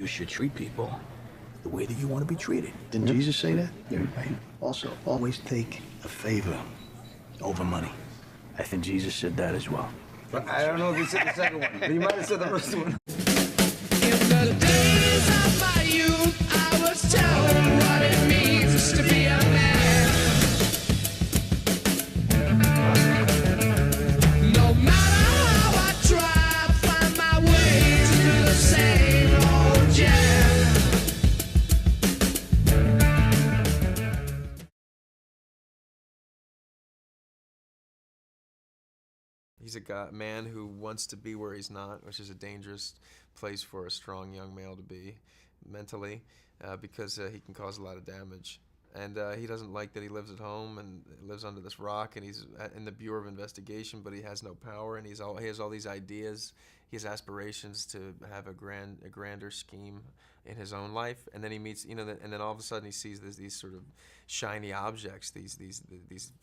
should treat people the way that you want to be treated. Didn't Jesus say that? Yeah, right. Also, always take a favor over money. I think Jesus said that as well. But I don't know if you said the second one, but you might have said the first one. In the days of my youth, I was told what it means to be a man. No matter how I try, I find my way to the same old jam. He's a man who wants to be where he's not, which is a dangerous place for a strong young male to be mentally, because he can cause a lot of damage. And he doesn't like that he lives at home and lives under this rock, and he's in the Bureau of Investigation, but he has no power, and he has all these ideas. He has aspirations to have a grander scheme in his own life, and then he meets, and then all of a sudden he sees these sort of shiny objects, these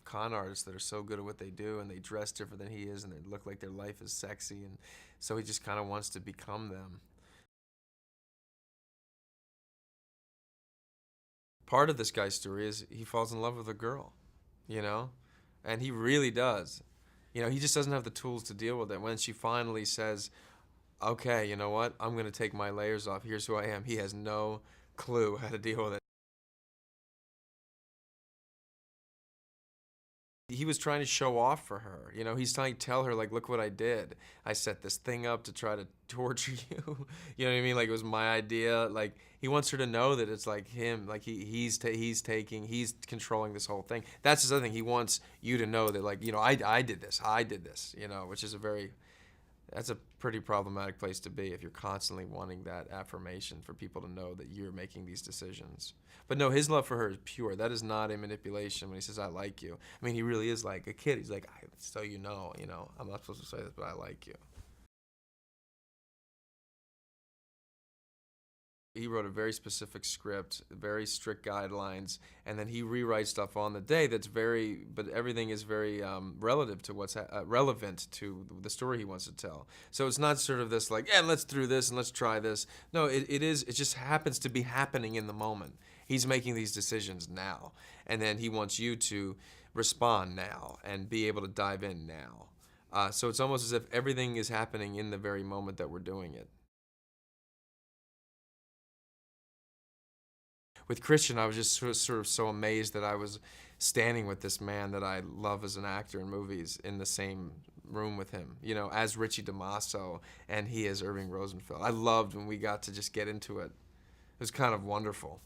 con artists that are so good at what they do, and they dress different than he is, and they look like their life is sexy, and so he just kind of wants to become them. Part of this guy's story is he falls in love with a girl, and he really does. He just doesn't have the tools to deal with it. When she finally says, okay, you know what, I'm going to take my layers off, here's who I am, he has no clue how to deal with it. He was trying to show off for her. He's trying to tell her, like, look what I did. I set this thing up to try to torture you. You know what I mean? Like, it was my idea. Like, he wants her to know that it's like him. Like, he's controlling this whole thing. That's his other thing. He wants you to know that, like, I did this, which is that's a pretty problematic place to be if you're constantly wanting that affirmation for people to know that you're making these decisions. But no, his love for her is pure. That is not a manipulation when he says, I like you. I mean, he really is like a kid. He's like, so I'm not supposed to say this, but I like you. He wrote a very specific script, very strict guidelines, and then he rewrites stuff on the day but everything is very relative to what's relevant to the story he wants to tell. So it's not sort of this like, yeah, let's do this and let's try this. No, it just happens to be happening in the moment. He's making these decisions now, and then he wants you to respond now and be able to dive in now. So it's almost as if everything is happening in the very moment that we're doing it. With Christian, I was just sort of so amazed that I was standing with this man that I love as an actor in movies in the same room with him, as Richie DeMasso, and he as Irving Rosenfeld. I loved when we got to just get into it. It was kind of wonderful.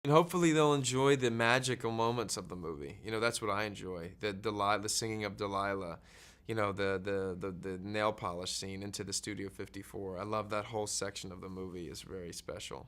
And hopefully they'll enjoy the magical moments of the movie. That's what I enjoy. The singing of Delilah. The nail polish scene into the Studio 54. I love that whole section of the movie. Is very special.